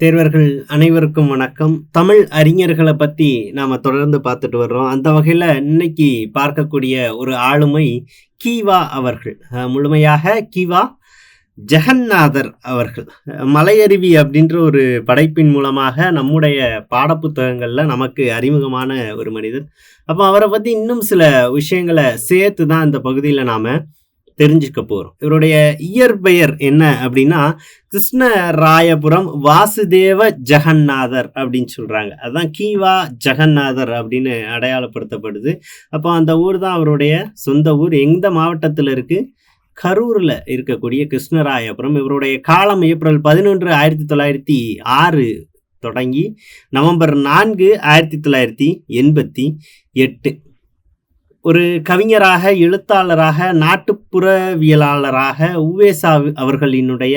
தேர்வர்கள் அனைவருக்கும் வணக்கம். தமிழ் அறிஞர்களை பத்தி நாம தொடர்ந்து பார்த்துட்டு வர்றோம். அந்த வகையில இன்னைக்கு பார்க்கக்கூடிய ஒரு ஆளுமை கி.வா. அவர்கள். முழுமையாக கி.வா. ஜெகந்நாதர் அவர்கள். மலையருவி அப்படின்ற ஒரு படைப்பின் மூலமாக நம்முடைய பாடப்புத்தகங்கள்ல நமக்கு அறிமுகமான ஒரு மனிதர். அப்ப அவரை பத்தி இன்னும் சில விஷயங்களை சேர்த்து தான் இந்த பகுதியில நாம தெரிஞ்சுக்க போறோம். இவருடைய இயற்பெயர் என்ன அப்படின்னா, கிருஷ்ணராயபுரம் வாசுதேவ ஜெகந்நாதர் அப்படின்னு சொல்றாங்க. அதுதான் கி.வா. ஜெகந்நாதர் அப்படின்னு அடையாளப்படுத்தப்படுது. அப்போ அந்த ஊர் தான் அவருடைய சொந்த ஊர். எந்த மாவட்டத்தில் இருக்கு? கரூர்ல இருக்கக்கூடிய கிருஷ்ணராயபுரம். இவருடைய காலம் ஏப்ரல் 11, 1906 தொடங்கி நவம்பர் 4, 1988. ஒரு கவிஞராக, எழுத்தாளராக, நாட்டுப்புறவியலாளராக, உவேசா அவர்களினுடைய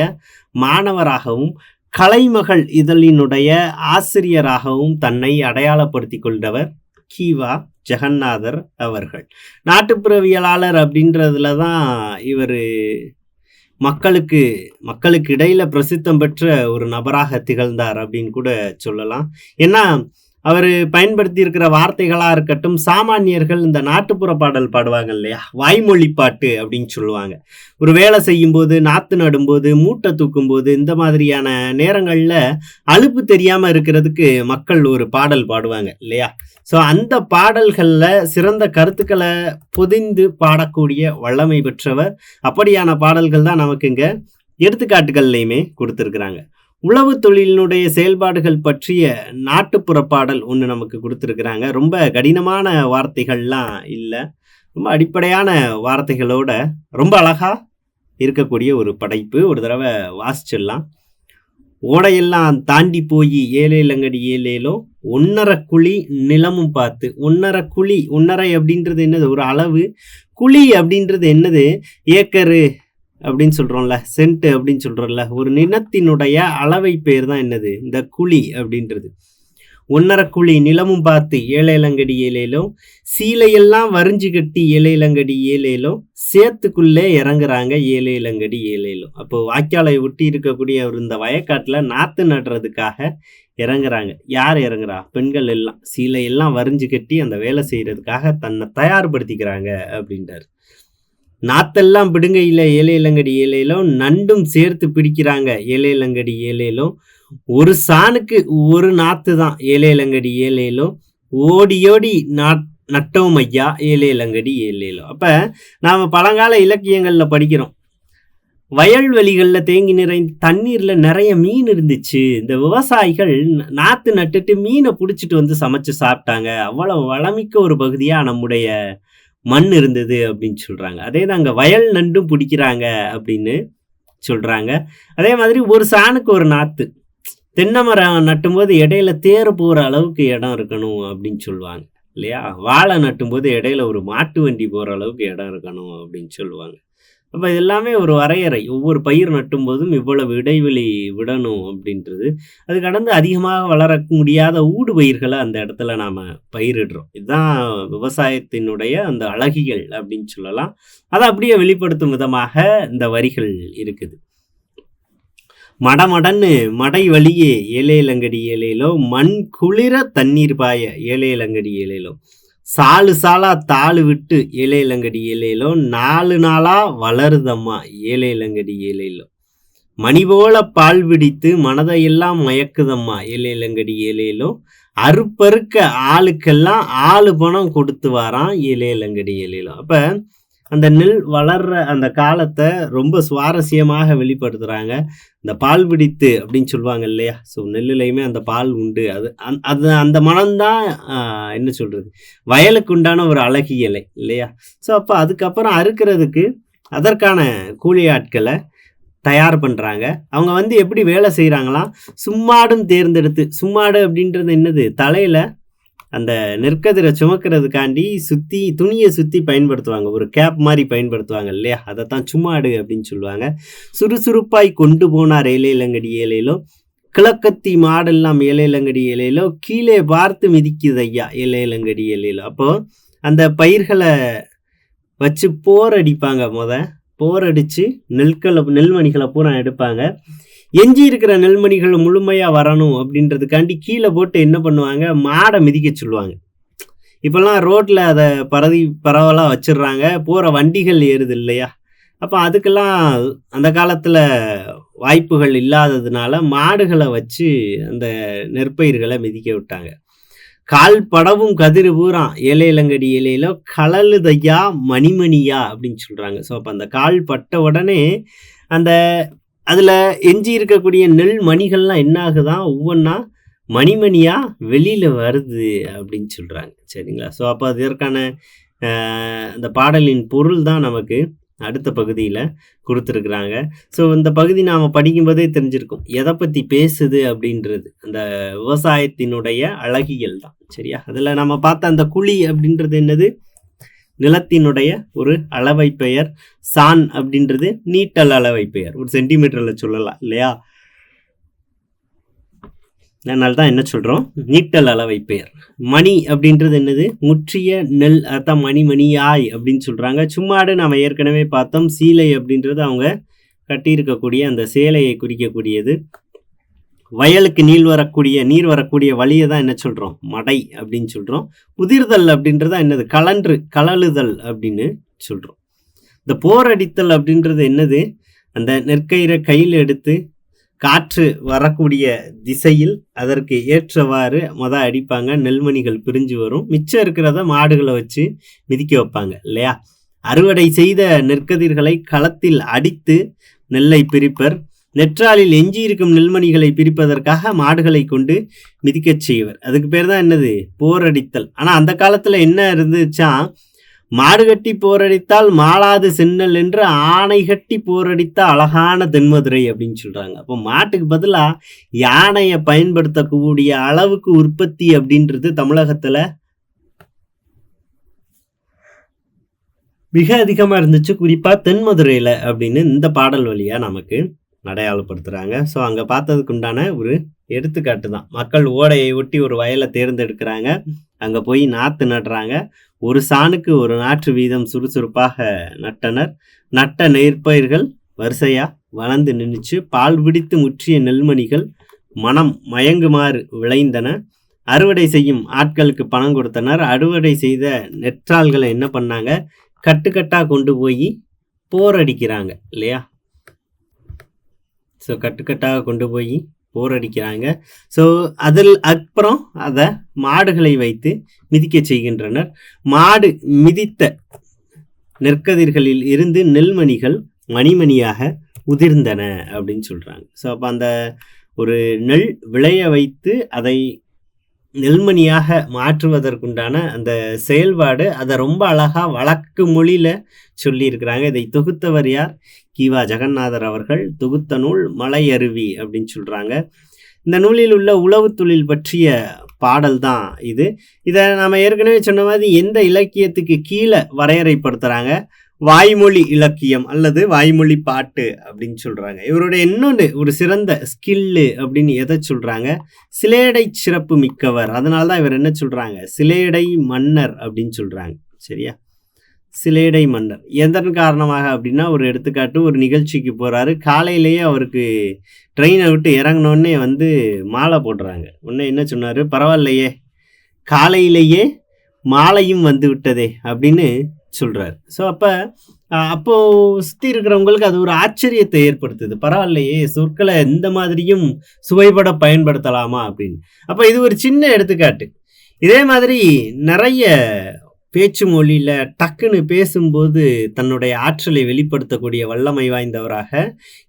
மாணவராகவும், கலைமகள் இதழினுடைய ஆசிரியராகவும் தன்னை அடையாளப்படுத்திக் கொண்டவர் கி.வா. ஜெகந்நாதர் அவர்கள். நாட்டுப்புறவியலாளர் அப்படின்றதுல தான் இவர் மக்களுக்கு இடையில பிரசித்தம் பெற்ற ஒரு நபராக திகழ்ந்தார் அப்படின்னு கூட சொல்லலாம். ஏன்னா அவர் பயன்படுத்தி இருக்கிற வார்த்தைகளா இருக்கட்டும், சாமானியர்கள் இந்த நாட்டுப்புற பாடல் பாடுவாங்க இல்லையா, வாய்மொழி பாட்டு அப்படின்னு சொல்லுவாங்க. ஒரு வேலை செய்யும் போது, நாத்து நடும்போது, மூட்டை தூக்கும் போது, இந்த மாதிரியான நேரங்கள்ல அலுப்பு தெரியாம இருக்கிறதுக்கு மக்கள் ஒரு பாடல் பாடுவாங்க இல்லையா. ஸோ அந்த பாடல்கள்ல சிறந்த கருத்துக்களை பொதிந்து பாடக்கூடிய வல்லமை பெற்றவர். அப்படியான பாடல்கள் தான் நமக்கு இங்க எடுத்துக்காட்டுகள்லையுமே கொடுத்துருக்குறாங்க. உழவு தொழிலினுடைய செயல்பாடுகள் பற்றிய நாட்டுப்புற பாடல் ஒன்று நமக்கு கொடுத்துருக்குறாங்க. ரொம்ப கடினமான வார்த்தைகள்லாம் இல்லை, ரொம்ப அடிப்படையான வார்த்தைகளோட ரொம்ப அழகா இருக்கக்கூடிய ஒரு படைப்பு. ஒரு தடவை வாசிச்சிடலாம். ஓடையெல்லாம் தாண்டி போய் ஏலேலங்கடி ஏலேலோ, 1.5 குழி நிலமும் பார்த்து. 1.5 குழி, 1.5 அப்படின்றது என்னது? ஒரு அளவு. குழி அப்படின்றது என்னது? ஏக்கரு அப்படின்னு சொல்றோம்ல, சென்ட் அப்படின்னு சொல்றோம்ல. ஒரு நிலத்தினுடைய அளவை பேர் தான் என்னது? இந்த குழி அப்படின்றது. 1.5 குழி நிலமும் பார்த்து ஏலேலங்கடி ஏலேலோ, சீலையெல்லாம் வரிஞ்சு கட்டி ஏலேலங்கடி ஏலேலோ, சேத்துக்குள்ளே இறங்குறாங்க ஏலேலங்கடி ஏலேலோ. அப்போ வாய்க்காலை ஒட்டி இருக்கக்கூடிய ஒரு இந்த வயக்காட்டுல நாத்து நடுறதுக்காக இறங்குறாங்க. யார் இறங்குறா? பெண்கள் எல்லாம் சீலையெல்லாம் வரிஞ்சு கட்டி அந்த வேலை செய்யறதுக்காக தன்னை தயார்படுத்திக்கிறாங்க அப்படின்றாரு. நாத்தெல்லாம் பிடுங்கையில ஏலேலங்கடி ஏலேலோ, நண்டும் சேர்த்து பிடிக்கிறாங்க ஏலேலங்கடி ஏலேலோ, ஒரு சாணுக்கு ஒரு நாத்து தான் ஏலேலங்கடி ஏலேலோ, ஓடியோடி நட்டோம் ஐயா ஏலேலங்கடி ஏலேலோ. அப்ப நாம பழங்கால இலக்கியங்கள்ல படிக்கிறோம், வயல்வெளிகள்ல தேங்கி நிறைந்த தண்ணீர்ல நிறைய மீன் இருந்துச்சு, இந்த விவசாயிகள் நாத்து நட்டுட்டு மீனை பிடிச்சிட்டு வந்து சமைச்சு சாப்பிட்டாங்க, அவ்வளவு வளமிக்க ஒரு பகுதியா நம்முடைய மண் இருந்தது அப்படின்னு சொல்றாங்க. அதே தான் அங்க வயல் நண்டும் பிடிக்கிறாங்க அப்படின்னு சொல்றாங்க. அதே மாதிரி ஒரு சாணுக்கு ஒரு நாத்து. தென்னை மரம் நட்டும்போது இடையில தேர் போற அளவுக்கு இடம் இருக்கணும் அப்படின்னு சொல்லுவாங்க இல்லையா. வாழை நட்டும்போது இடையில ஒரு மாட்டு வண்டி போற அளவுக்கு இடம் இருக்கணும் அப்படின்னு சொல்லுவாங்க. அப்ப இது எல்லாமே ஒரு வரையறை. ஒவ்வொரு பயிர் நட்டும் போதும் இவ்வளவு இடைவெளி விடணும் அப்படின்றது. அது கடந்து அதிகமாக வளர முடியாத ஊடு பயிர்களை அந்த இடத்துல நாம பயிரிடுறோம். இதுதான் விவசாயத்தினுடைய அந்த அழகியல் அப்படின்னு சொல்லலாம். அதை அப்படியே வெளிப்படுத்தும் விதமாக இந்த வரிகள் இருக்குது. மடமடன்னு மடை வழியே ஏலேலங்கடி ஏலேலோ, மண் குளிர தண்ணீர் பாய ஏலேலங்கடி ஏலேலோ, சாலு சாலா தாளு விட்டு ஏலேலங்கடி ஏலேலோ, 4 நாளா வளருதம்மா ஏலேலங்கடி ஏலேலோ, மணி போல பால் பிடித்து மனதையெல்லாம் மயக்குதம்மா ஏலேலங்கடி ஏலேலோ, அறுப்பறுக்க ஆளுக்கெல்லாம் ஆளு பணம் கொடுத்து வாரான் ஏலேலங்கடி ஏலேலோ. அப்ப அந்த நெல் வளர்ற அந்த காலத்தை ரொம்ப சுவாரஸ்யமாக வெளிப்படுத்துறாங்க. இந்த பால் பிடித்து அப்படின்னு சொல்லுவாங்க இல்லையா. ஸோ நெல்லுலையுமே அந்த பால் உண்டு. அது அந்த மனம்தான் என்ன சொல்றது, வயலுக்கு உண்டான ஒரு அழகியலை இல்லையா. ஸோ அப்போ அதுக்கப்புறம் அறுக்கிறதுக்கு அதற்கான கூலி ஆட்களை தயார் பண்ணுறாங்க. அவங்க வந்து எப்படி வேலை செய்கிறாங்களாம், சும்மாடும் தேர்ந்தெடுத்து. சும்மாடு அப்படின்றது என்னது? தலையில் அந்த நெற்கதிரை சுமக்கிறதுக்காண்டி துணியை சுற்றி பயன்படுத்துவாங்க. ஒரு கேப் மாதிரி பயன்படுத்துவாங்க இல்லையா, அதைத்தான் சும்மாடு அப்படின்னு சொல்லுவாங்க. சுறுசுறுப்பாய் கொண்டு போனார் ஏலேலங்கடி ஏலேலோ, கிழக்கத்தி மாடெல்லாம் ஏலேலங்கடி ஏலேலோ, கீழே பார்த்து மிதிக்குது ஐயா ஏலேலங்கடி ஏலேலோ. அப்போ அந்த பயிர்களை வச்சு போர் அடிப்பாங்க. போர் அடித்து நெல்மணிகளை பூரா எடுப்பாங்க. எஞ்சி இருக்கிற நெல்மணிகள் முழுமையாக வரணும் அப்படின்றதுக்காண்டி கீழே போட்டு என்ன பண்ணுவாங்க, மாடை மிதிக்க சொல்லுவாங்க. இப்போல்லாம் ரோட்டில் அதை பரவலாக வச்சிடுறாங்க, போகிற வண்டிகள் ஏறுது இல்லையா? அப்போ அதுக்கெல்லாம் அந்த காலத்தில் வாய்ப்புகள் இல்லாததுனால மாடுகளை வச்சு அந்த நெற்பயிர்களை மிதிக்க விட்டாங்க. கால் படவும் கதிர் பூரா ஏழை இளங்கடி ஏழையில கலலுதையா மணிமணியா அப்படின்னு சொல்கிறாங்க. ஸோ அப்போ அந்த கால் பட்ட உடனே அந்த அதில் எஞ்சி இருக்கக்கூடிய நெல் மணிகள்லாம் என்ன ஆகுதான், ஒவ்வொன்றா மணிமணியாக வெளியில் வருது அப்படின்னு சொல்கிறாங்க. சரிங்களா? ஸோ அப்போ அதற்கான அந்த பாடலின் பொருள் தான் நமக்கு அடுத்த பகுதியில் கொடுத்துருக்குறாங்க. ஸோ இந்த பகுதி நாம் படிக்கும்போதே தெரிஞ்சிருக்கும் எதை பற்றி பேசுது அப்படின்றது. அந்த விவசாயத்தினுடைய அழகியல் தான். சரியா? அதில் நம்ம பார்த்த அந்த குழி அப்படின்றது என்னது, நிலத்தினுடைய ஒரு அளவை பெயர். சான் அப்படின்றது நீட்டல் அளவை பெயர், ஒரு சென்டிமீட்டரில் சொல்லலாம் இல்லையா? அதனால தான் என்ன சொல்கிறோம், நீட்டல் அளவை பெயர். மணி அப்படின்றது என்னது, முற்றிய நெல், அதான் மணியாய் அப்படின்னு சொல்கிறாங்க. சும்மாடு நாம் ஏற்கனவே பார்த்தோம். சீலை அப்படின்றது அவங்க கட்டியிருக்கக்கூடிய அந்த சேலையை குறிக்கக்கூடியது. வயலுக்கு நீர் வரக்கூடிய வழியை தான் என்ன சொல்கிறோம், மடை அப்படின்னு சொல்கிறோம். உதிர்தல் அப்படின்றதா என்னது, கலழுதல் அப்படின்னு சொல்கிறோம். இந்த போரடித்தல் அப்படின்றது என்னது, அந்த நெற்கயிறை கையில் எடுத்து காற்று வரக்கூடிய திசையில் அதற்கு ஏற்றவாறு அடிப்பாங்க. நெல்மணிகள் பிரிஞ்சு வரும். மிச்சம் இருக்கிறத மாடுகளை வச்சு மிதிக்க வைப்பாங்க இல்லையா? அறுவடை செய்த நெற்கதிர்களை களத்தில் அடித்து நெல்லை பிரிப்பர். நெற்றாலில் எஞ்சியிருக்கும் நெல்மணிகளை பிரிப்பதற்காக மாடுகளை கொண்டு மிதிக்கச் செய்வர். அதுக்கு பேர் தான் என்னது, போரடித்தல். ஆனால் அந்த காலத்தில் என்ன இருந்துச்சா, மாடு கட்டி போரடித்தால் மாளாது சென்னல் என்று ஆணை கட்டி போரடித்த அழகான தென்மதுரை அப்படின்னு சொல்றாங்க. அப்போ மாட்டுக்கு பதிலாக யானையை பயன்படுத்தக்கூடிய அளவுக்கு உற்பத்தி அப்படின்றது தமிழகத்துல மிக அதிகமாக இருந்துச்சு, குறிப்பாக தென்மதுரையில் அப்படின்னு இந்த பாடல் வழியாக நமக்கு அடையாளப்படுத்துகிறாங்க. ஸோ அங்கே பார்த்ததுக்கு உண்டான ஒரு எடுத்துக்காட்டு தான். மக்கள் ஓடையை ஒட்டி ஒரு வயலை தேர்ந்தெடுக்கிறாங்க, அங்கே போய் நாற்று நடுறாங்க. ஒரு சாணுக்கு ஒரு நாற்று வீதம் சுறுசுறுப்பாக நட்டனர். நட்ட நெற்பயிர்கள் வரிசையாக வளர்ந்து நின்றுச்சு. பால் பிடித்து முற்றிய நெல்மணிகள் மனம் மயங்குமாறு விளைந்தன. அறுவடை செய்யும் ஆட்களுக்கு பணம் கொடுத்தனர். அறுவடை செய்த நெற்றாள்களை என்ன பண்ணாங்க, கட்டுக்கட்டாக கொண்டு போய் போரடிக்கிறாங்க இல்லையா? ஸோ கட்டுக்கட்டாக கொண்டு போய் போரடிக்கிறாங்க. ஸோ அதில் அப்புறம் அதை மாடுகளை வைத்து மிதிக்க செய்கின்றனர். மாடு மிதித்த நெற்கதிர்களில் இருந்து நெல்மணிகள் மணிமணியாக உதிர்ந்தன அப்படின்னு சொல்கிறாங்க. ஸோ அப்போ அந்த ஒரு நெல் விளைய வைத்து அதை நெல்மணியாக மாற்றுவதற்குண்டான அந்த செயல்பாடு, அதை ரொம்ப அழகாக வழக்கு மொழியில் சொல்லியிருக்கிறாங்க. இதை தொகுத்தவர் யார், கி.வா. ஜெகநாதர் அவர்கள். தொகுத்த நூல் மலை அருவி அப்படின்னு சொல்கிறாங்க. இந்த நூலில் உள்ள உழவு தொழில் பற்றிய பாடல் தான் இது. இதை நாம் ஏற்கனவே சொன்ன மாதிரி எந்த இலக்கியத்துக்கு கீழே வரையறைப்படுத்துகிறாங்க, வாய்மொழி இலக்கியம் அல்லது வாய்மொழி பாட்டு அப்படின்னு சொல்கிறாங்க. இவருடைய இன்னொன்று ஒரு சிறந்த ஸ்கில்லு அப்படின்னு எதை சொல்கிறாங்க, சிலேடை சிறப்பு மிக்கவர். அதனால தான் இவர் என்ன சொல்கிறாங்க, சிலேடை மன்னர் அப்படின்னு சொல்கிறாங்க. சரியா? சிலேடை மன்னர் எதன் காரணமாக அப்படின்னா, ஒரு எடுத்துக்காட்டு, ஒரு நிகழ்ச்சிக்கு போகிறாரு. காலையிலேயே அவருக்கு ட்ரெயினை விட்டு இறங்கினோடனே மாலை போடுறாங்க. உடனே என்ன சொன்னார், பரவாயில்லையே காலையிலேயே மாலையும் வந்து விட்டதே அப்படின்னு சொல்கிறார். ஸோ அப்போது சுற்றி இருக்கிறவங்களுக்கு அது ஒரு ஆச்சரியத்தை ஏற்படுத்துது. பரவாயில்லையே, சொற்களை இந்த மாதிரியும் சுவைபட பயன்படுத்தலாமா அப்படின்னு. அப்போ இது ஒரு சின்ன எடுத்துக்காட்டு. இதே மாதிரி நிறைய பேச்சு மொழியில் டக்குன்னு பேசும்போது தன்னுடைய ஆற்றலை வெளிப்படுத்தக்கூடிய வல்லமை வாய்ந்தவராக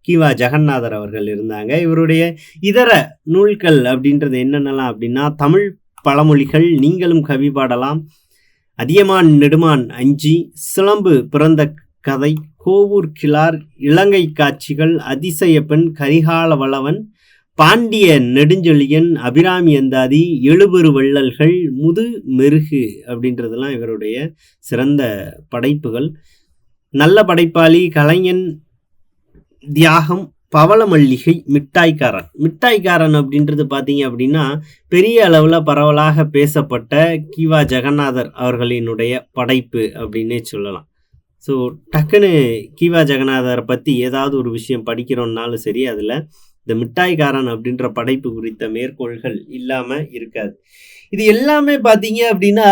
கி.வா. ஜெகநாதர் அவர்கள் இருந்தாங்க. இவருடைய இதர நூல்கள் அப்படின்றது என்னென்னலாம் அப்படின்னா, தமிழ் பழமொழிகள், நீங்களும் கவி பாடலாம், அதியமான் நெடுமான் அஞ்சி, சிலம்பு பிறந்த கதை, கோவூர் கிழார், இலங்கை காட்சிகள், அதிசய பெண், கரிகால வளவன், பாண்டிய நெடுஞ்செழியன், அபிராமி அந்தாதி, எழுபெரு வள்ளல்கள், முது மெருகு அப்படின்றதெல்லாம் இவருடைய சிறந்த படைப்புகள். நல்ல படைப்பாளி, கலைஞன், தியாகம், பவள மல்லிகை, மிட்டாய்க்காரன் அப்படின்றது பார்த்தீங்க அப்படின்னா பெரிய அளவில் பரவலாக பேசப்பட்ட கி.வா. ஜெகநாதர் அவர்களினுடைய படைப்பு அப்படின்னே சொல்லலாம். ஸோ டக்குன்னு கி.வா. ஜெகநாதரை பற்றி ஏதாவது ஒரு விஷயம் படிக்கிறோம்னாலும் சரி, அதில் இந்த மிட்டாய்க்காரன் அப்படின்ற படைப்பு குறித்த மேற்கோள்கள் இல்லாம இருக்காது. இது எல்லாமே பார்த்தீங்க அப்படின்னா,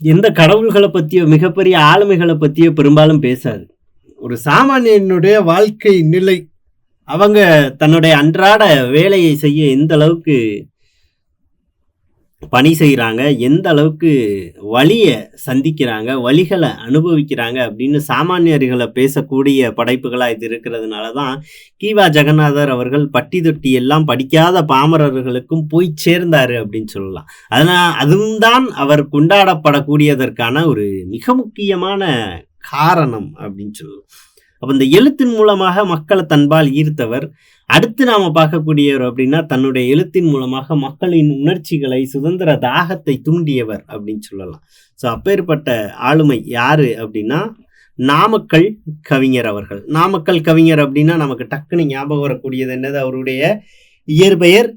எந்த கடவுள்கள பத்தியோ, மிகப்பெரிய ஆளுமைகள பத்தியோ பெரும்பாலும் பேசாது. ஒரு சாமானியனுடைய வாழ்க்கை நிலை, அவங்க தன்னுடைய அன்றாட வேலையை செய்ய எந்த அளவுக்கு பணி செய்றாங்க, எந்த அளவுக்கு வலிய சந்திக்கிறாங்க, வலிகள அனுபவிக்கிறாங்க அப்படின்னு சாமானியர்கள பேசக்கூடிய படைப்புகளா இது இருக்கிறதுனால தான், கி.வா. ஜெகநாதர் அவர்கள் பட்டி தொட்டி எல்லாம் படிக்காத பாமரர்களுக்கும் போய் சேர்ந்தாரு அப்படின்னு சொல்லலாம். அதுவும் தான் அவர் கொண்டாடப்படக்கூடியதற்கான ஒரு மிக முக்கியமான காரணம் அப்படின்னு சொல்லலாம். அப்ப இந்த எழுத்தின் மூலமாக மக்களை தன்பால் ஈர்த்தவர். அடுத்து நாம பார்க்கக்கூடியவர் அப்படின்னா, தன்னுடைய எழுத்தின் மூலமாக மக்களின் உணர்ச்சிகளை, சுதந்திர தாகத்தை தூண்டியவர் அப்படின்னு சொல்லலாம். ஸோ அப்பேற்பட்ட ஆளுமை யாரு அப்படின்னா, நாமக்கல் கவிஞர் அவர்கள். நாமக்கல் கவிஞர் அப்படின்னா நமக்கு டக்குன்னு ஞாபகம் வரக்கூடியது என்னது? அவருடைய இயற்பெயர்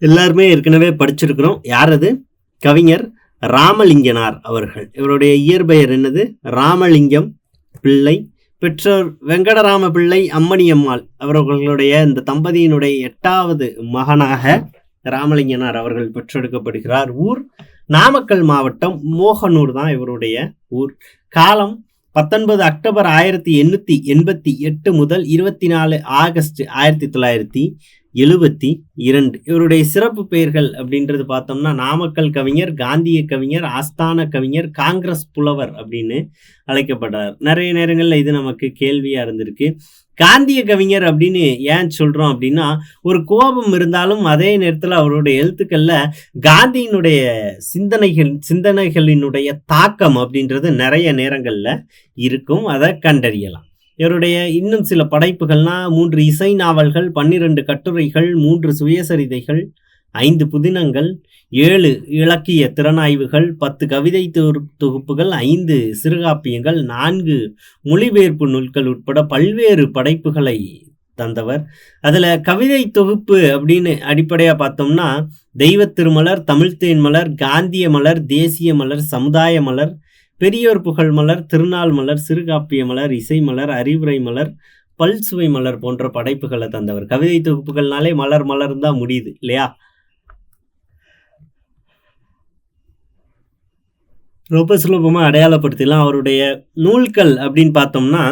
எல்லாருமே ஏற்கனவே படிச்சிருக்கிறோம். யார் அது? கவிஞர் ராமலிங்கனார் அவர்கள். இவருடைய இயற்பெயர் என்னது? ராமலிங்கம் பிள்ளை. பெற்றோர் வெங்கடராம பிள்ளை, அம்மணியம்மாள் அவர்களுடைய இந்த தம்பதியினுடைய 8வது மகனாக ராமலிங்கனார் அவர்கள் பெற்றெடுக்கப்படுகிறார். ஊர் நாமக்கல் மாவட்டம், மோகனூர் தான் இவருடைய ஊர். காலம் 19 அக்டோபர் 1888 முதல் 24 ஆகஸ்ட் 1972. இவருடைய சிறப்பு பெயர்கள் அப்படின்றது பார்த்தோம்னா, நாமக்கல் கவிஞர், காந்திய கவிஞர், ஆஸ்தான கவிஞர், காங்கிரஸ் புலவர் அப்படின்னு அழைக்கப்படுறார். நிறைய நேரங்கள்ல இது நமக்கு கேள்வியா இருந்திருக்கு. காந்திய கவிஞர் அப்படின்னு ஏன் சொல்றோம் அப்படின்னா, ஒரு கோபம் இருந்தாலும் அதே நேரத்துல அவருடைய எழுத்துக்கள்ல காந்தியினுடைய சிந்தனைகளினுடைய தாக்கம் அப்படின்றது நிறைய நேரங்கள்ல இருக்கும். அதை கண்டறியலாம். இவருடைய இன்னும் சில படைப்புகள்னா 3 இசை நாவல்கள், 12 கட்டுரைகள், 3 சுயசரிதைகள், 5 புதினங்கள், 7 இலக்கிய திறனாய்வுகள், 10 கவிதை தொகுப்புகள், 5 சிறுகாப்பியங்கள், 4 மொழிபெயர்ப்பு நூல்கள் உட்பட பல்வேறு படைப்புகளை தந்தவர். அதுல கவிதை தொகுப்பு அப்படின்னு அடிப்படையா பார்த்தோம்னா, தெய்வத் திருமலர், தமிழ்த்தேன் மலர், காந்திய மலர், தேசிய மலர், சமுதாய மலர், பெரியோர் புகழ் மலர், திருநாள் மலர், சிறுகாப்பிய மலர், இசை மலர், அறிவுரை மலர், பல்சுவை மலர் போன்ற படைப்புகளை தந்தவர். கவிதை தொகுப்புகள்னாலே மலர் மலர் தான் முடியுது இல்லையா? ரொம்ப சுலபமா அடையாளப்படுத்திலாம். அவருடைய நூல்கள் அப்படின்னு பார்த்தோம்னா,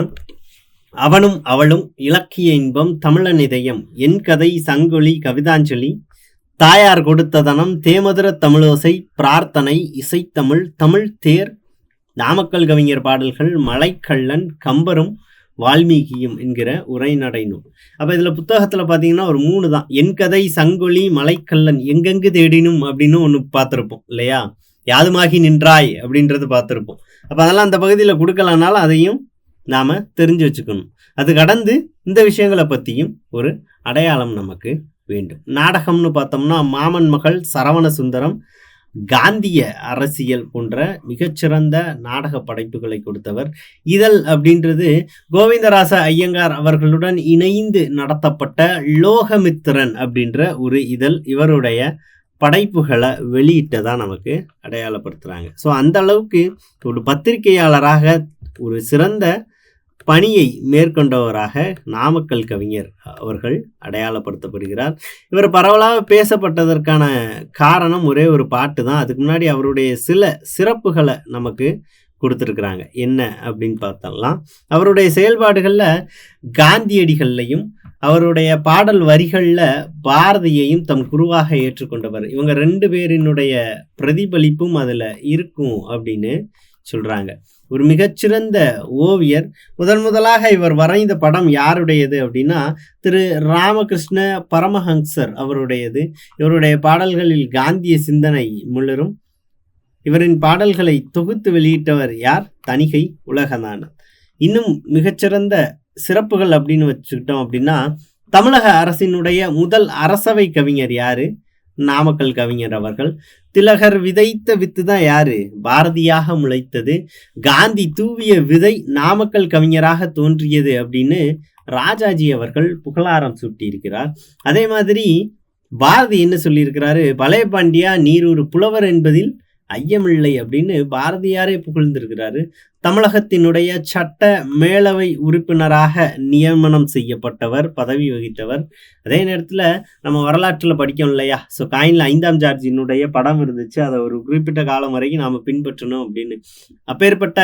அவனும் அவளும், இலக்கிய இன்பம், தமிழன் இதயம், என் கதை, சங்கொலி, கவிதாஞ்சலி, தாயார் கொடுத்த தனம், தேமதுர தமிழோசை, பிரார்த்தனை, இசைத்தமிழ், தமிழ் தேர், நாமக்கல் கவிஞர் பாடல்கள், மலைக்கள்ளன், கம்பரும் வால்மீகியும் என்கிற உரைநடை நூல். அப்ப இதுல புத்தகத்துல பாத்தீங்கன்னா ஒரு 3 தான். என் கதை, சங்கொலி, மலைக்கள்ளன், எங்கெங்கு தேடினும் அப்படின்னு ஒண்ணு பார்த்திருப்போம் இல்லையா? யாதுமாகி நின்றாய் அப்படின்றது பார்த்திருப்போம். அப்ப அதெல்லாம் அந்த பகுதியில கொடுக்கலனாலும் அதையும் நாம தெரிஞ்சு வச்சுக்கணும். அது கடந்து இந்த விஷயங்களை பத்தியும் ஒரு அடையாளம் நமக்கு வேண்டும். நாடகம்னு பார்த்தோம்னா, மாமன் மகள், சரவண சுந்தரம், காந்திய அரசியல் போன்ற மிகச்சிறந்த நாடக படைப்புகளை கொடுத்தவர். இதழ் அப்படின்றது கோவிந்தராச ஐயங்கார் அவர்களுடன் இணைந்து நடத்தப்பட்ட லோகமித்திரன் அப்படின்ற ஒரு இதழ். இவருடைய படைப்புகளை வெளியிட்டதா நமக்கு அடையாளப்படுத்துறாங்க. ஸோ அந்த அளவுக்கு ஒரு பத்திரிகையாளராக ஒரு சிறந்த பணியை மேற்கொண்டவராக நாமக்கல் கவிஞர் அவர்கள் அடையாளப்படுத்தப்படுகிறார். இவர் பரவலாக பேசப்பட்டதற்கான காரணம் ஒரே ஒரு பாட்டு தான். அதுக்கு முன்னாடி அவருடைய சில சிறப்புகளை நமக்கு கொடுத்துருக்குறாங்க. என்ன அப்படின்னு பார்த்தோம்லாம், அவருடைய செயல்பாடுகளில் காந்தியடிகள்லையும் அவருடைய பாடல் வரிகளில் பாரதியையும் தம் குருவாக ஏற்றுக்கொண்டவர். இவங்க 2 பேரினுடைய பிரதிபலிப்பும் அதில் இருக்கும் அப்படின்னு சொல்றாங்க. ஒரு மிகச்சிறந்த ஓவியர். முதலாக இவர் வரைந்த படம் யாருடையது அப்படின்னா, திரு ராமகிருஷ்ண பரமஹம்சர் அவருடையது. இவருடைய பாடல்களில் காந்திய சிந்தனை முழுரும். இவரின் பாடல்களை தொகுத்து வெளியிட்டவர் யார்? தணிகை உலகநாதன். இன்னும் மிகச்சிறந்த சிறப்புகள் அப்படின்னு வச்சுக்கிட்டோம் அப்படின்னா, தமிழக அரசினுடைய முதல் அரசவை கவிஞர் யாரு? நாமக்கல் கவிஞர் அவர்கள். திலகர் விதைத்த வித்து தான் யாரு? பாரதியாக முளைத்தது. காந்தி தூவிய விதை நாமக்கல் கவிஞராக தோன்றியது அப்படின்னு ராஜாஜி அவர்கள் புகழாரம் சூட்டியிருக்கிறார். அதே மாதிரி பாரதி என்ன சொல்லியிருக்கிறாரு? பலே பாண்டியா, நீர் ஒரு புலவர் என்பதில் ஐயமில்லை அப்படின்னு பாரதியாரே புகழ்ந்திருக்கிறாரு. தமிழகத்தினுடைய சட்ட மேலவை உறுப்பினராக நியமனம் செய்யப்பட்டவர், பதவி வகித்தவர். அதே நேரத்தில் நம்ம வரலாற்றில் படிக்கணும் இல்லையா? ஸோ காயினில் 5ஆம் ஜார்ஜினுடைய படம் இருந்துச்சு. அதை ஒரு குறிப்பிட்ட காலம் வரைக்கும் நாம் பின்பற்றணும் அப்படின்னு. அப்பேற்பட்ட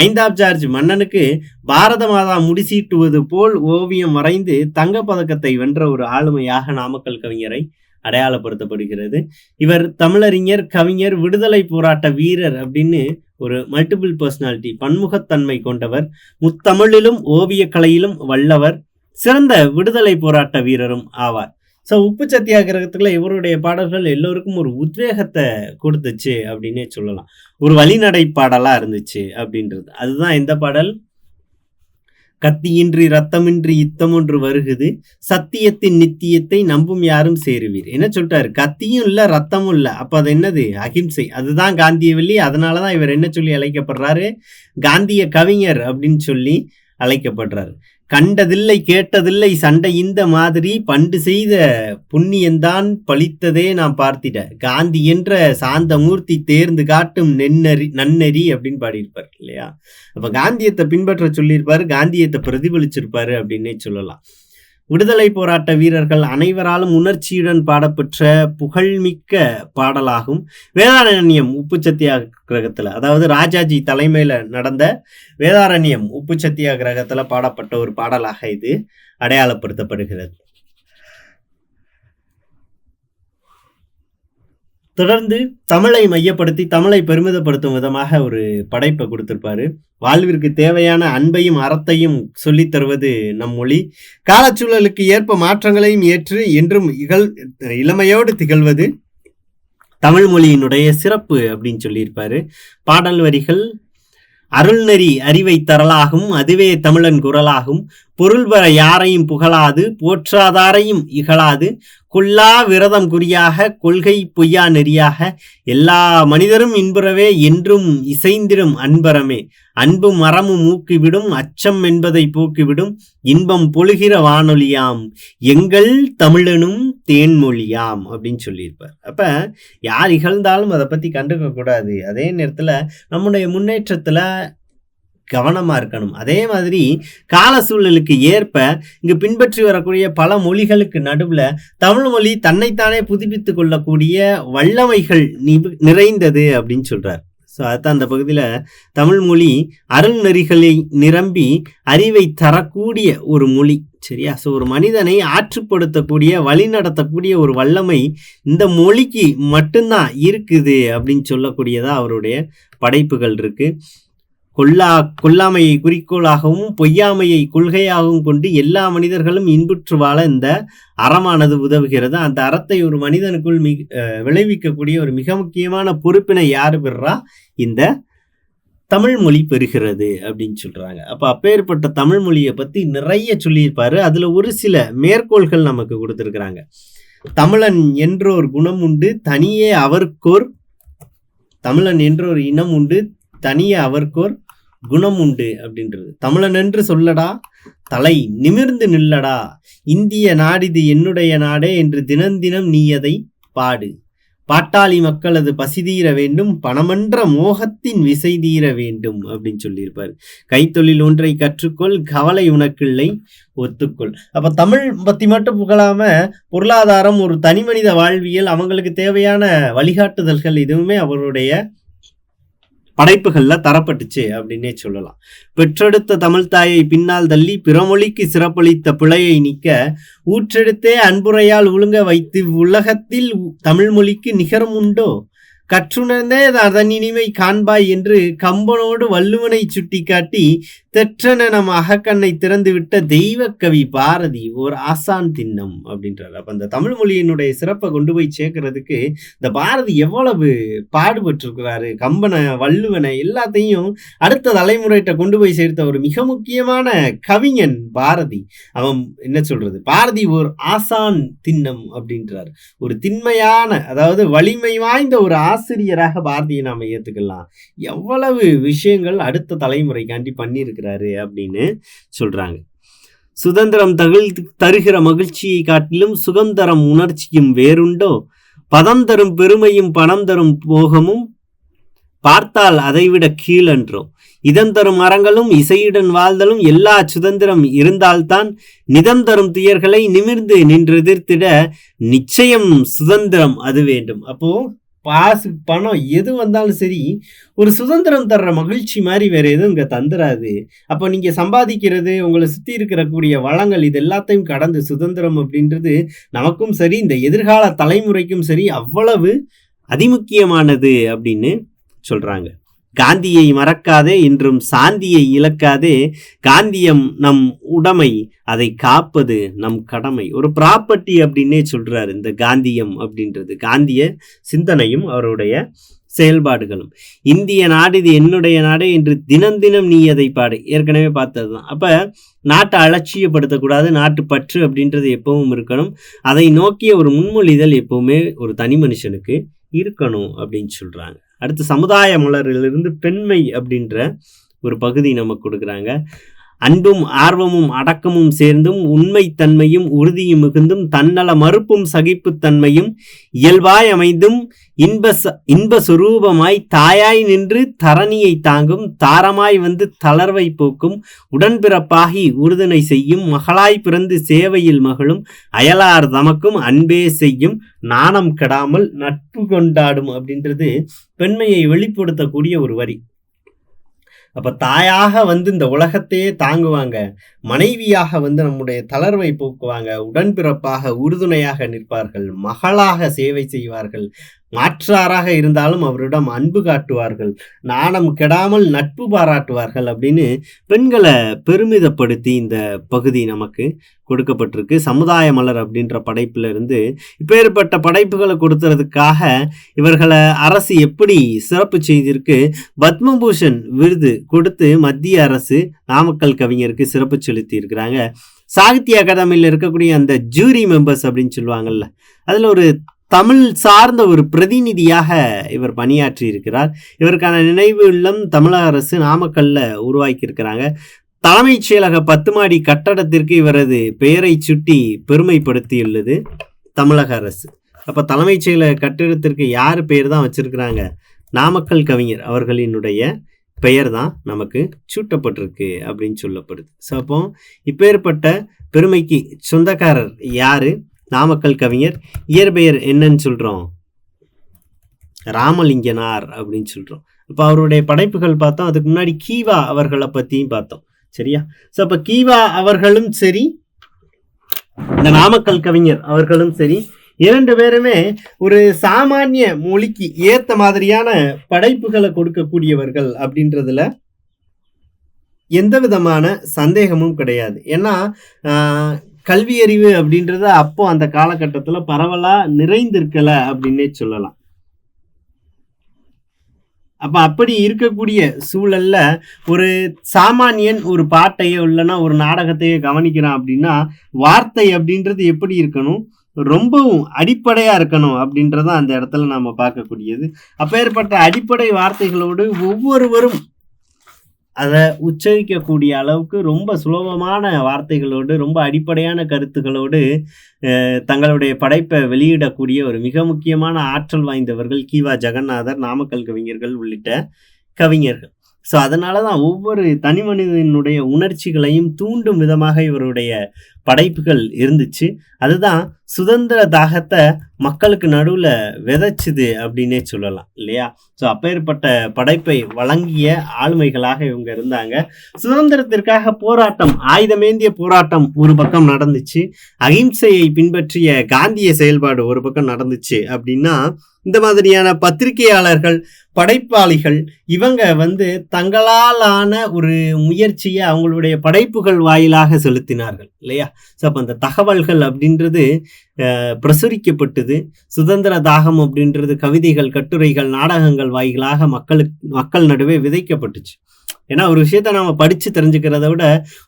5ஆம் ஜார்ஜ் மன்னனுக்கு பாரத மாதா முடிசீட்டுவது போல் ஓவியம் வரைந்து தங்கப்பதக்கத்தை வென்ற ஒரு ஆளுமையாக நாமக்கல் கவிஞரை அடையாளப்படுத்தப்படுகிறது. இவர் தமிழறிஞர், கவிஞர், விடுதலை போராட்ட வீரர் அப்படின்னு ஒரு மல்டிபிள் பர்சனாலிட்டி, பன்முகத்தன்மை கொண்டவர். முத்தமிழிலும் ஓவிய கலையிலும் வல்லவர், சிறந்த விடுதலை போராட்ட வீரரும் ஆவார். ஸோ உப்பு சத்தியாகிரகத்துல இவருடைய பாடல்கள் எல்லோருக்கும் ஒரு உத்வேகத்தை கொடுத்துச்சு அப்படின்னே சொல்லலாம். ஒரு வழிநடை பாடலா இருந்துச்சு அப்படின்றது. அதுதான் எந்த பாடல்? கத்தியின்றி ரத்தமின்றி யுத்தம் ஒன்று வருகுது, சத்தியத்தின் நித்தியத்தை நம்பும் யாரும் சேருவீர். என்ன சொல்லிட்டாரு? கத்தியும் இல்ல, ரத்தமும் இல்ல. அப்ப அது என்னது? அகிம்சை. அதுதான் காந்திய வெள்ளி. அதனாலதான் இவர் என்ன சொல்லி அழைக்கப்படுறாரு? காந்திய கவிஞர் அப்படின்னு சொல்லி அழைக்கப்படுறாரு. கண்டதில்லை கேட்டதில்லை சண்டை இந்த மாதிரி, பண்டு செய்த புண்ணியந்தான் பழித்ததே நாம் பார்த்திட, காந்தி என்ற சாந்த மூர்த்தி தேர்ந்து காட்டும் நன்னெறி அப்படின்னு பாடியிருப்பார் இல்லையா? அப்ப காந்தியத்தை பின்பற்ற சொல்லியிருப்பாரு, காந்தியத்தை பிரதிபலிச்சிருப்பாரு அப்படின்னே சொல்லலாம். விடுதலை போராட்ட வீரர்கள் அனைவராலும் உணர்ச்சியுடன் பாடப்பெற்ற புகழ்மிக்க பாடலாகும். வேதாரண்யம் உப்பு சத்தியாகிரகத்துல, அதாவது ராஜாஜி தலைமையில நடந்த வேதாரண்யம் உப்பு சத்தியாகிரகத்துல பாடப்பட்ட ஒரு பாடலாக இது அடையாளப்படுத்தப்படுகிறது. தொடர்ந்து தமிழை மையப்படுத்தி தமிழை பெருமிதப்படுத்தும் விதமாக ஒரு படைப்பை கொடுத்திருப்பாரு. வாழ்விற்கு தேவையான அன்பையும் அறத்தையும் சொல்லித் தருவது நம் மொழி. காலச்சூழலுக்கு ஏற்ப மாற்றங்களையும் ஏற்று என்றும் இளமையோடு திகழ்வது தமிழ் மொழியினுடைய சிறப்பு அப்படின்னு சொல்லியிருப்பாரு. பாடல் வரிகள்: அருள்நெறி அறிவை தரலாகும், அதுவே தமிழன் குரலாகும், பொருள் பெற யாரையும் புகழாது, போற்றாதாரையும் இகழாது, கொல்லா விரதம் குறியாக, கொள்கை பொய்யா நெறியாக, எல்லா மனிதரும் இன்புறவே என்றும் இசைந்திடும் அன்பரமே, அன்பும் மரமும் ஊக்கிவிடும், அச்சம் என்பதை போக்கிவிடும், இன்பம் பொழுகிற வானொலியாம், எங்கள் தமிழனும் தேன்மொழியாம் அப்படின்னு சொல்லியிருப்பார். அப்ப யார் இகழ்ந்தாலும் அதை பத்தி கண்டுக்க கூடாது. அதே நேரத்துல நம்முடைய முன்னேற்றத்துல கவனமா இருக்கணும். அதே மாதிரி கால சூழலுக்கு ஏற்ப இங்கு பின்பற்றி வரக்கூடிய பல மொழிகளுக்கு நடுவுல தமிழ் மொழி தன்னைத்தானே புதுப்பித்துக் கொள்ளக்கூடிய வல்லமைகள் நிறைந்தது அப்படின்னு சொல்றார். ஸோ அதுதான் அந்த பகுதியில தமிழ் மொழி அருள் நெறிகளை நிரம்பி அறிவை தரக்கூடிய ஒரு மொழி. சரியா? ஸோ ஒரு மனிதனை ஆற்றுப்படுத்தக்கூடிய, வழி நடத்தக்கூடிய ஒரு வல்லமை இந்த மொழிக்கு மட்டும்தான் இருக்குது அப்படின்னு சொல்லக்கூடியதா அவருடைய படைப்புகள் இருக்கு. கொல்லாமையை குறிக்கோளாகவும் பொய்யாமையை கொள்கையாகவும் கொண்டு எல்லா மனிதர்களும் இன்புற்று வாழ இந்த அறமானது உதவுகிறது. அந்த அறத்தை ஒரு மனிதனுக்குள் விளைவிக்கக்கூடிய ஒரு மிக முக்கியமான பொறுப்பினை யாரு பெறா? இந்த தமிழ் மொழி பெறுகிறது அப்படின்னு சொல்றாங்க. அப்ப அப்பேற்பட்ட தமிழ் மொழியை பத்தி நிறைய சொல்லியிருப்பாரு. அதுல ஒரு சில மேற்கோள்கள் நமக்கு கொடுத்திருக்கிறாங்க. தமிழன் என்றோர் குணம் உண்டு, தனியே அவர்க்கோர், தமிழன் என்றோர் இனம் உண்டு, தனியே அவர்க்கோர் குணம் உண்டு அப்படின்றது. தமிழன் என்று சொல்லடா, தலை நிமிர்ந்து நில்லடா, இந்திய நாடிது என்னுடைய நாடே என்று தினம் நீ அதை பாடு, பாட்டாளி மக்களது பசிதீர வேண்டும், பணமன்ற மோகத்தின் விசை தீர வேண்டும் அப்படின்னு சொல்லியிருப்பாரு. கைத்தொழில் ஒன்றை கற்றுக்கொள், கவலை உனக்கில்லை ஒத்துக்கொள். அப்ப தமிழ் பத்தி மட்டும் புகழாம பொருளாதாரம், ஒரு தனி மனித வாழ்வியல், அவங்களுக்கு தேவையான வழிகாட்டுதல்கள் இதுவுமே அவருடைய படைப்புகள்ல தரப்பட்டுச்சு அப்படின்னே சொல்லலாம். பெற்றெடுத்த தமிழ் தாயை பின்னால் தள்ளி பிறமொழிக்கு சிறப்பளித்த பிழையை நீக்க ஊற்றெடுத்தே அன்புரையால் ஒழுங்க வைத்து உலகத்தில் தமிழ் மொழிக்கு நிகரம் உண்டோ, கற்றுணர்ந்தே அதன் இனிமை காண்பாய் என்று கம்பனோடு வள்ளுவனை சுட்டி காட்டி தெற்றன நம் அகக்கண்ணை திறந்து விட்ட தெய்வ கவி பாரதி ஓர் ஆசான் திண்ணம் அப்படின்றார். அப்ப அந்த தமிழ் மொழியினுடைய சிறப்பை கொண்டு போய் சேர்க்கறதுக்கு இந்த பாரதி எவ்வளவு பாடுபட்டிருக்கிறாரு. கம்பனை, வள்ளுவனை எல்லாத்தையும் அடுத்த தலைமுறைகிட்ட கொண்டு போய் சேர்த்த ஒரு மிக முக்கியமான கவிஞன் பாரதி. அவன் என்ன சொல்றது? பாரதி ஓர் ஆசான் திண்ணம் அப்படின்றார். ஒரு திண்மையான, அதாவது வலிமை வாய்ந்த ஒரு ஆசிரியராக பாரதியை நாம ஏத்துக்கலாம். எவ்வளவு விஷயங்கள் அடுத்த தலைமுறைக்காண்டி பண்ணியிருக்கிறாரு அப்படின்னு சொல்றாங்க. சுதந்திரம் தருகிற மகிழ்ச்சியை காட்டிலும் சுகந்தரம் உணர்ச்சியும் வேறுண்டோ, பதம் தரும் பெருமையும் பணம் தரும் போகமும் பார்த்தால் அதைவிட கீழென்றோம். இதம் தரும் மரங்களும் இசையுடன் வாழ்தலும் எல்லா சுதந்திரம் இருந்தால்தான் நிதம் தரும் துயர்களை நிமிர்ந்து நின்று எதிர்த்திட நிச்சயம் சுதந்திரம் அது வேண்டும். அப்போ பாசு பணம் எது வந்தாலும் சரி, ஒரு சுதந்திரம் தர்ற மகிழ்ச்சி மாதிரி வேற எதுவும் இங்க தந்துராது. அப்போ நீங்க சம்பாதிக்கிறது, உங்களை சுத்தி இருக்கக்கூடிய வளங்கள், இது எல்லாத்தையும் கடந்து சுதந்திரம் அப்படின்றது நமக்கும் சரி, இந்த எதிர்கால தலைமுறைக்கும் சரி அவ்வளவு அதிமுக்கியமானது அப்படின்னு சொல்றாங்க. காந்தியை மறக்காதே, இன்றும் சாந்தியை இழக்காதே, காந்தியம் நம் உடைமை, அதை காப்பது நம் கடமை. ஒரு ப்ராப்பர்ட்டி அப்படின்னே சொல்றாரு இந்த காந்தியம் அப்படின்றது. காந்திய சிந்தனையும் அவருடைய செயல்பாடுகளும். இந்திய நாடு இது என்னுடைய நாடு என்று தினம் தினம் நீ அதை பாடு. ஏற்கனவே பார்த்ததுதான். அப்ப நாட்டை அலட்சியப்படுத்தக்கூடாது. நாட்டு பற்று அப்படின்றது எப்பவும் இருக்கணும். அதை நோக்கிய ஒரு முன்மொழிதல் எப்பவுமே ஒரு தனி மனுஷனுக்கு இருக்கணும் அப்படின்னு சொல்றாங்க. அடுத்து சமுதாய மலரிலிருந்து பெண்மை அப்படின்ற ஒரு பகுதி நமக்கு கொடுக்குறாங்க. அன்பும் ஆர்வமும் அடக்கமும் சேர்ந்தும் உண்மை தன்மையும் உறுதியும் மிகுந்தும் தன்னல மறுப்பும் சகிப்புத்தன்மையும் இயல்பாய் அமைந்தும் இன்ப சுரூபமாய் தாயாய் நின்று தரணியை தாங்கும் தாரமாய் வந்து தளர்வை போக்கும் உடன்பிறப்பாகி உறுதுணை செய்யும் மகளாய் பிறந்து சேவையில் மகளும் அயலார் தமக்கும் அன்பே செய்யும் நாணம் கெடாமல் நட்பு கொண்டாடும் அப்படின்றது பெண்மையை வெளிப்படுத்தக்கூடிய ஒரு வரி. அப்ப தாயாக வந்து இந்த உலகத்தையே தாங்குவாங்க, மனைவியாக வந்து நம்முடைய தளர்வை போக்குவாங்க, உடன்பிறப்பாக உறுதுணையாக நிற்பார்கள், மகளாக சேவை செய்வார்கள், மாற்றாராக இருந்தாலும் அவரிடம் அன்பு காட்டுவார்கள், நாணம் கெடாமல் நட்பு பாராட்டுவார்கள் அப்படின்னு பெண்களை பெருமிதப்படுத்தி இந்த பகுதி நமக்கு கொடுக்கப்பட்டிருக்கு. சமுதாய மலர் அப்படின்ற படைப்புல இருந்து இப்பேற்பட்ட படைப்புகளை கொடுத்துறதுக்காக இவர்களை அரசு எப்படி சிறப்பு செய்திருக்கு. பத்மபூஷன் விருது கொடுத்து மத்திய அரசு நாமக்கல் கவிஞருக்கு சிறப்பு செலுத்தி இருக்கிறாங்க. சாகித்ய அகாடமியில் இருக்கக்கூடிய அந்த ஜூரி மெம்பர்ஸ் அப்படின்னு சொல்லுவாங்கல்ல, அதுல ஒரு தமிழ் சார்ந்த ஒரு பிரதிநிதியாக இவர் பணியாற்றி இருக்கிறார். இவருக்கான நினைவு இல்லம் தமிழக அரசு நாமக்கல்ல உருவாக்கி இருக்கிறாங்க. தலைமைச் செயலக 10 மாடி கட்டடத்திற்கு இவரது பெயரை சுட்டி பெருமைப்படுத்தியுள்ளது தமிழக அரசு. அப்ப தலைமைச் செயலக கட்டிடத்திற்கு யார் பெயர் தான் வச்சிருக்கிறாங்க? நாமக்கல் கவிஞர் அவர்களினுடைய பெயர் தான் நமக்கு சூட்டப்பட்டிருக்கு அப்படின்னு சொல்லப்படுது. ஸோ அப்போ இப்பேற்பட்ட பெருமைக்கு சொந்தக்காரர் யாரு? நாமக்கல் கவிஞர். இயற்பெயர் என்னன்னு சொல்றோம்? ராமலிங்கனார் அப்படின்னு சொல்றோம். அப்ப அவருடைய படைப்புகள் பார்த்தோம். அதுக்கு முன்னாடி கீவா அவர்களை பத்தியும் பார்த்தோம். சரியா? ஸோ அப்ப கீவா அவர்களும் சரி, இந்த நாமக்கல் கவிஞர் அவர்களும் சரி, 2 பேருமே ஒரு சாமானிய மொழிக்கு ஏத்த மாதிரியான படைப்புகளை கொடுக்கக்கூடியவர்கள் அப்படின்றதுல எந்த விதமான சந்தேகமும் கிடையாது. ஏன்னா கல்வி அறிவு அப்படின்றத அப்போ அந்த காலகட்டத்துல பரவலா நிறைந்திருக்கல அப்படின்னே சொல்லலாம். அப்ப அப்படி இருக்கக்கூடிய சூழல்ல ஒரு சாமானியன் ஒரு பாட்டையோ இல்லைன்னா ஒரு நாடகத்தையோ கவனிக்கிறான் அப்படின்னா வார்த்தை அப்படின்றது எப்படி இருக்கணும்? ரொம்பவும் அடிப்படையா இருக்கணும் அப்படின்றத அந்த இடத்துல நாம பார்க்கக்கூடியது. அப்பேற்பட்ட அடிப்படை வார்த்தைகளோடு ஒவ்வொருவரும் அதை உச்சரிக்கக்கூடிய அளவுக்கு ரொம்ப சுலபமான வார்த்தைகளோடு ரொம்ப அடிப்படையான கருத்துக்களோடு தங்களுடைய படைப்பை வெளியிடக்கூடிய ஒரு மிக முக்கியமான ஆற்றல் வாய்ந்தவர்கள் கீவா ஜெகநாதர், நாமக்கல் கவிஞர்கள் உள்ளிட்ட கவிஞர்கள். ஸோ அதனால தான் ஒவ்வொரு தனி மனிதனுடைய உணர்ச்சிகளையும் தூண்டும் விதமாக இவருடைய படைப்புகள் இருந்துச்சு. அதுதான் சுதந்திர தாகத்தை மக்களுக்கு நடுவில் விதைச்சுது அப்படின்னே சொல்லலாம் இல்லையா? ஸோ அப்பேற்பட்ட படைப்பை வழங்கிய ஆளுமைகளாக இவங்க இருந்தாங்க. சுதந்திரத்திற்காக போராட்டம், ஆயுதமேந்திய போராட்டம் ஒரு பக்கம் நடந்துச்சு, அகிம்சையை பின்பற்றிய காந்திய செயல்பாடு ஒரு பக்கம் நடந்துச்சு. அப்படின்னா இந்த மாதிரியான பத்திரிகையாளர்கள், படைப்பாளிகள் இவங்க வந்து தங்களாலான ஒரு முயற்சியை அவங்களுடைய படைப்புகள் வாயிலாக செலுத்தினார்கள் இல்லையா? ஸோ அப்போ அந்த தகவல்கள் அப்படின்றது பிரசுரிக்கப்பட்டது. சுதந்திர தாகம் அப்படின்றது கவிதைகள், கட்டுரைகள், நாடகங்கள் வாயிலாக மக்கள் நடுவே விதைக்கப்பட்டுச்சு. ஏன்னா ஒரு விஷயத்த நம்ம படிச்சு தெரிஞ்சுக்கிறத விட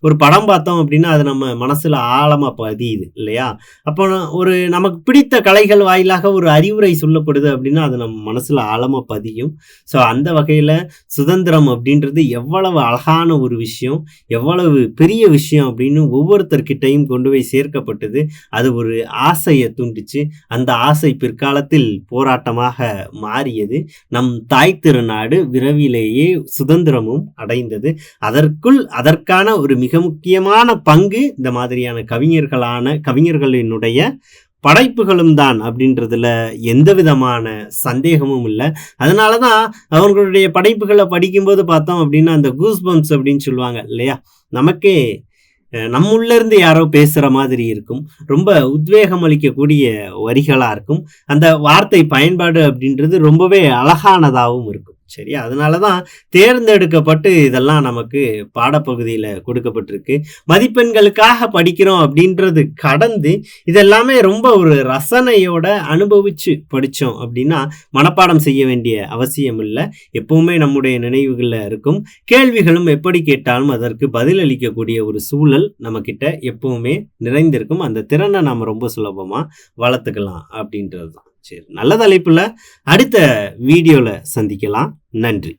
ஒரு படம் பார்த்தோம் அப்படின்னா அது நம்ம மனசுல ஆழமா பதியுது இல்லையா? அப்போ ஒரு நமக்கு பிடித்த கலைகள் வாயிலாக ஒரு அறிவுரை சொல்லப்படுது அப்படின்னா அது நம்ம மனசுல ஆழமா பதியும். ஸோ அந்த வகையில சுதந்திரம் அப்படின்றது எவ்வளவு அழகான ஒரு விஷயம், எவ்வளவு பெரிய விஷயம் அப்படின்னு ஒவ்வொருத்தர்கிட்டையும் கொண்டு போய் சேர்க்கப்பட்டது. அது ஒரு ஆசையை தூண்டுச்சு. அந்த ஆசை பிற்காலத்தில் போராட்டமாக மாறியது. நம் தாய் திருநாடு விரைவிலேயே சுதந்திரமும் அடைந்தது. அதற்கான ஒரு மிக முக்கியமான பங்கு இந்த மாதிரியான கவிஞர்களினுடைய படைப்புகளும் தான் அப்படின்றதுல எந்த விதமான சந்தேகமும் இல்லை. அதனாலதான் அவங்களுடைய படைப்புகளை படிக்கும்போது பார்த்தோம் அப்படின்னா அந்த கூஸ்பம்ஸ் அப்படின்னு சொல்லுவாங்க இல்லையா, நமக்கே நம்முள்ள இருந்து யாரோ பேசுற மாதிரி இருக்கும். ரொம்ப உத்வேகம் அளிக்கக்கூடிய வரிகளா இருக்கும். அந்த வார்த்தை பயன்பாடு அப்படின்றது ரொம்பவே அழகானதாகவும் இருக்கும். சரியா? அதனாலதான் தேர்ந்தெடுக்கப்பட்டு இதெல்லாம் நமக்கு பாடப்பகுதியில கொடுக்கப்பட்டிருக்கு. மதிப்பெண்களுக்காக படிக்கிறோம் அப்படின்றது கடந்து இதெல்லாமே ரொம்ப ஒரு ரசனையோட அனுபவிச்சு படிச்சோம் அப்படின்னா மனப்பாடம் செய்ய வேண்டிய அவசியம் இல்லை. எப்பவுமே நம்முடைய நினைவுகள்ல இருக்கும். கேள்விகளும் எப்படி கேட்டாலும் அதற்கு பதில் அளிக்கக்கூடிய ஒரு சூழல் நம்ம கிட்ட எப்பவுமே நிறைந்திருக்கும். அந்த திறனை நாம ரொம்ப சுலபமா வளர்த்துக்கலாம் அப்படின்றது தான். சரி, நல்ல தலைப்புல அடுத்த வீடியோல சந்திக்கலாம். நன்றி.